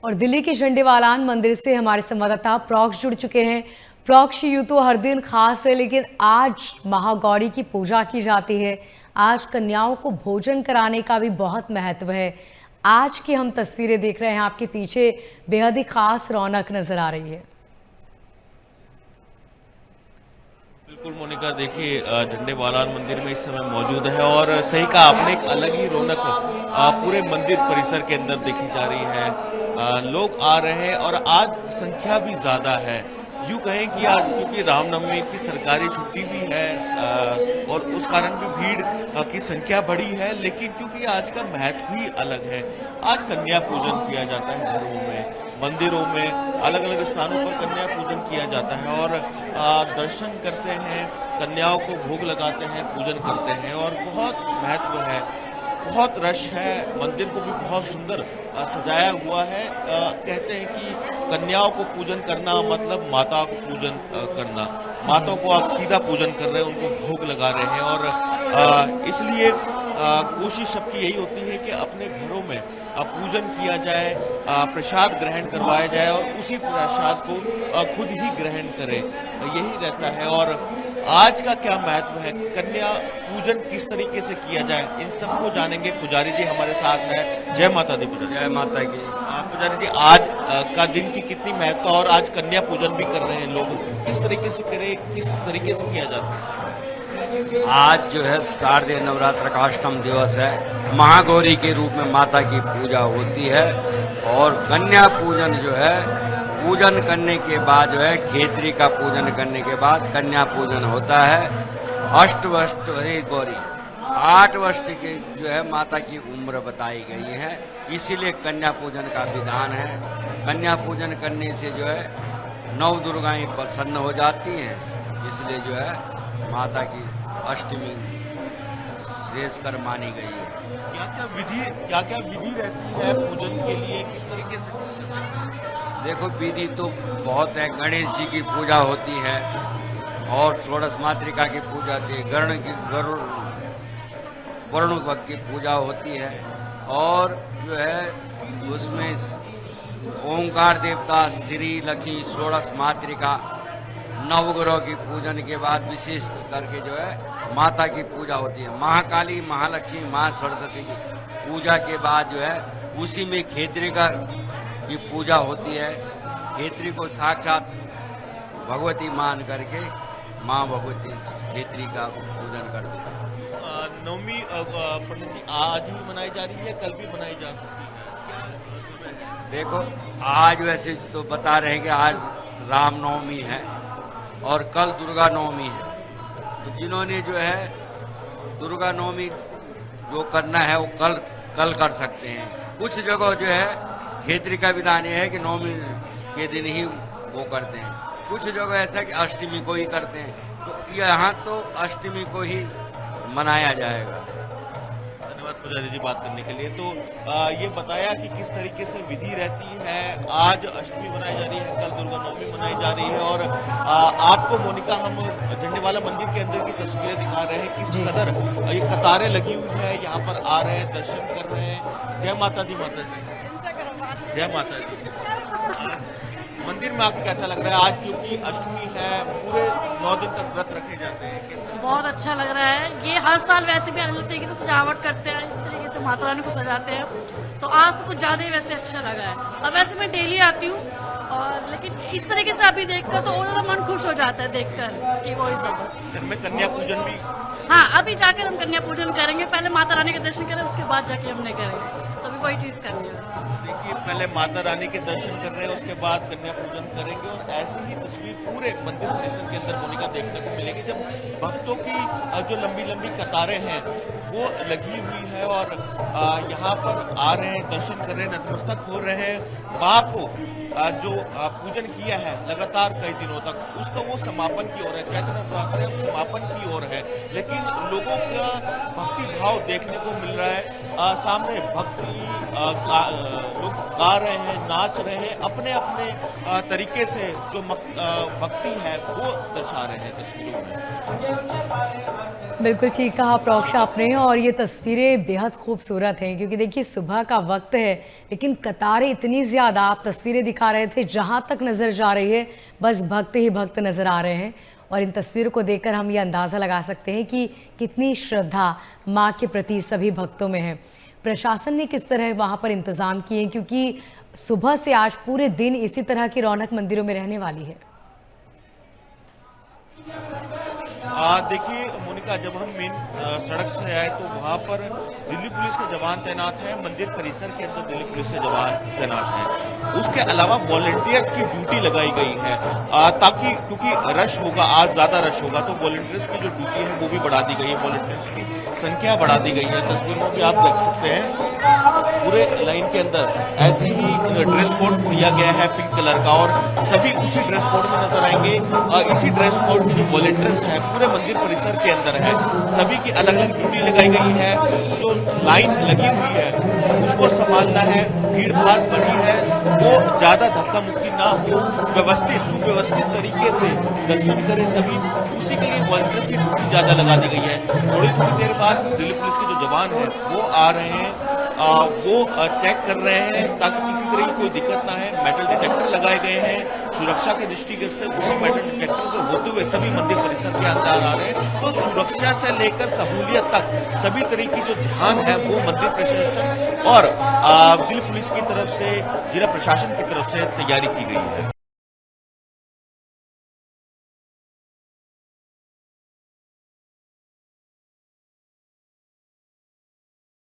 और दिल्ली के झंडेवालान मंदिर से हमारे संवाददाता प्रॉक्ष जुड़ चुके हैं। प्रॉक्ष, यूं तो हर दिन खास है, लेकिन आज महागौरी की पूजा की जाती है। आज कन्याओं को भोजन कराने का भी बहुत महत्व है। आज की हम तस्वीरें देख रहे हैं, आपके पीछे बेहद ही खास रौनक नजर आ रही है। बिल्कुल मोनिका, देखिए झंडेवालान मंदिर में इस समय मौजूद है और सही कहा आपने, एक अलग ही रौनक पूरे मंदिर परिसर के अंदर देखी जा रही है। लोग आ रहे हैं और आज संख्या भी ज्यादा है। यूं कहें कि आज क्योंकि रामनवमी की सरकारी छुट्टी भी है और उस कारण भी भीड़ की संख्या बढ़ी है, लेकिन क्योंकि आज का महत्व ही अलग है। आज कन्या पूजन किया जाता है घरों में, मंदिरों में, अलग अलग स्थानों पर कन्या पूजन किया जाता है और दर्शन करते हैं, कन्याओं को भोग लगाते हैं, पूजन करते हैं और बहुत महत्व है। बहुत रश है, मंदिर को भी बहुत सुंदर सजाया हुआ है। कहते हैं कि कन्याओं को पूजन करना मतलब माता को पूजन करना। माता को आप सीधा पूजन कर रहे हैं, उनको भोग लगा रहे हैं और इसलिए कोशिश सबकी यही होती है कि अपने घरों में पूजन किया जाए, प्रसाद ग्रहण करवाया जाए और उसी प्रसाद को खुद ही ग्रहण करें, यही रहता है। और आज का क्या महत्व है, कन्या पूजन किस तरीके से किया जाए, इन सबको जानेंगे। पुजारी जी हमारे साथ है। जय माता दी पुजारी। जय माता की। पुजारी जी, आज का दिन की कितनी महत्व और आज कन्या पूजन भी कर रहे हैं लोग, किस तरीके से करे, किस तरीके से किया जा सकता है? आज जो है शारदीय नवरात्र का अष्टम दिवस है। महागौरी के रूप में माता की पूजा होती है और कन्या पूजन जो है, पूजन करने के बाद जो है, खेतरी का पूजन करने के बाद कन्या पूजन होता है। अष्टवष्ट गौरी 8 वर्ष की जो है माता की उम्र बताई गई है, इसीलिए कन्या पूजन का विधान है। कन्या पूजन करने से जो है नव दुर्गाएं प्रसन्न हो जाती हैं, इसलिए जो है माता की अष्टमी श्रेष्ठकर मानी गई है। क्या क्या विधि रहती है पूजन के लिए, किस तरीके से? देखो, विधि तो बहुत है। गणेश जी की पूजा होती है और षोडश मातृका की पूजा होती है, वरुण की पूजा होती है और जो है उसमें ओंकार देवता, श्री लक्ष्मी, षोडश मातृका, नवग्रह की पूजन के बाद विशेष करके जो है माता की पूजा होती है। महाकाली, महालक्ष्मी, माँ सरस्वती की पूजा के बाद जो है उसी में खेतरी की पूजा होती है। खेतरी को साक्षात भगवती मान करके माँ भगवती खेतरी का पूजन करती है। नवमी पंडित जी आज ही मनाई जा रही है, कल भी मनाई जा सकती है? देखो, आज वैसे तो बता रहे हैं कि आज रामनवमी है और कल दुर्गा नवमी है, तो जिन्होंने जो है दुर्गा नवमी जो करना है वो कल कर सकते हैं। कुछ जगह जो है खेतरी का विधान ये है कि नवमी के दिन ही वो करते हैं, कुछ जगह ऐसा कि अष्टमी को ही करते हैं, तो यहाँ तो अष्टमी को ही मनाया जाएगा। धन्यवाद पुजारी जी बात करने के लिए। तो ये बताया कि किस तरीके से विधि रहती है। आज अष्टमी मनाई जा रही है, कल दुर्गा नवमी मनाई जा रही है और आपको मोनिका हम झंडेवाला मंदिर के अंदर की तस्वीरें दिखा रहे हैं, किस कदर ये कतारें लगी हुई है, यहाँ पर आ रहे हैं, दर्शन कर रहे हैं। जय माता दी। माता जी, जय माता दी। मंदिर में आके कैसा लग रहा है आज, क्योंकि अष्टमी है, पूरे 9 दिन तक व्रत रखे जाते हैं? बहुत अच्छा लग रहा है। ये हर साल वैसे भी अलग तरीके से सजावट करते हैं, इस तरीके से माता रानी को सजाते हैं, तो आज तो कुछ ज्यादा ही वैसे अच्छा लगा है। और वैसे मैं डेली आती हूँ और लेकिन इस तरीके से अभी देखकर तो और ज्यादा मन खुश हो जाता है देखकर कि वो ही सब। घर में कन्या पूजन भी? हाँ, अभी जाकर हम कन्या पूजन करेंगे। पहले माता रानी के दर्शन करें, उसके बाद जाके हमने करेंगे, तो अभी वही चीज करनी है। देखिए, पहले माता रानी के दर्शन कर रहे हैं, उसके बाद कन्या पूजन करेंगे और ऐसी ही तस्वीर पूरे मंदिर परिसर के अंदर मोनिका देखने को मिलेगी, जब भक्तों की जो लंबी लंबी कतारें हैं वो लगी हुई है और यहाँ पर आ रहे हैं, दर्शन कर रहे हैं, नतमस्तक हो रहे हैं। माँ को जो पूजन किया है लगातार कई दिनों तक, उसका वो समापन की ओर है। चैत्र नवरात्र है, समापन की ओर है, लेकिन लोगों का भक्ति भाव देखने को मिल रहा है। सामने भक्ति लोग गा रहे हैं, नाच रहे हैं, अपने अपने तरीके से जो भक्ति है वो दर्शा रहे हैं तस्वीरों में। बिल्कुल ठीक कहा प्रोक्ष आपने, और ये तस्वीरें बेहद खूबसूरत हैं क्योंकि देखिए सुबह का वक्त है लेकिन कतारें इतनी ज़्यादा, आप तस्वीरें दिखा रहे थे, जहाँ तक नज़र जा रही है बस भक्त ही भक्त नज़र आ रहे हैं। और इन तस्वीरों को देखकर हम ये अंदाज़ा लगा सकते हैं कि कितनी श्रद्धा माँ के प्रति सभी भक्तों में है। प्रशासन ने किस तरह वहाँ पर इंतज़ाम किए, क्योंकि सुबह से आज पूरे दिन इसी तरह की रौनक मंदिरों में रहने वाली है। देखिए मोनिका, जब हम मेन सड़क से आए तो वहाँ पर दिल्ली पुलिस के जवान तैनात हैं, मंदिर परिसर के अंदर दिल्ली पुलिस के जवान तैनात हैं। उसके अलावा वॉलंटियर्स की ड्यूटी लगाई गई है ताकि, क्योंकि रश होगा, आज ज्यादा रश होगा तो वॉलंटियर्स की जो ड्यूटी है वो भी बढ़ा दी गई है, वॉलंटियर्स की संख्या बढ़ा दी गई है। तस्वीर में भी आप देख सकते हैं पूरे लाइन के अंदर ऐसे ही ड्रेस कोड दिया गया है पिंक कलर का, और सभी उसी ड्रेस कोड में नजर आएंगे। इसी ड्रेस कोड के जो वॉलंटियर्स हैं पूरे मंदिर परिसर के अंदर है, सभी की अलग अलग ड्यूटी लगाई गई है। जो लाइन लगी हुई है उसको संभालना है, भीड़ भाड़ बड़ी है वो ज्यादा धक्का मुक्की ना हो, व्यवस्थित सुव्यवस्थित तरीके से दर्शन करें सभी, उसी के लिए वॉलंटियर्स की ड्यूटी ज्यादा लगा दी गई है। थोड़ी थोड़ी देर बाद दिल्ली पुलिस के जो जवान हैं वो आ रहे हैं, वो चेक कर रहे हैं ताकि किसी तरह की कोई दिक्कत ना है। मेटल डिटेक्टर लगाए गए हैं सुरक्षा के दृष्टिगत से, उसी मेटल डिटेक्टर से होते हुए सभी मंदिर परिसर के अंदर आ रहे हैं। तो सुरक्षा से लेकर सहूलियत तक सभी तरह की जो ध्यान है वो मंदिर प्रशासन और दिल्ली पुलिस की तरफ से, जिला प्रशासन की तरफ से तैयारी की गई है।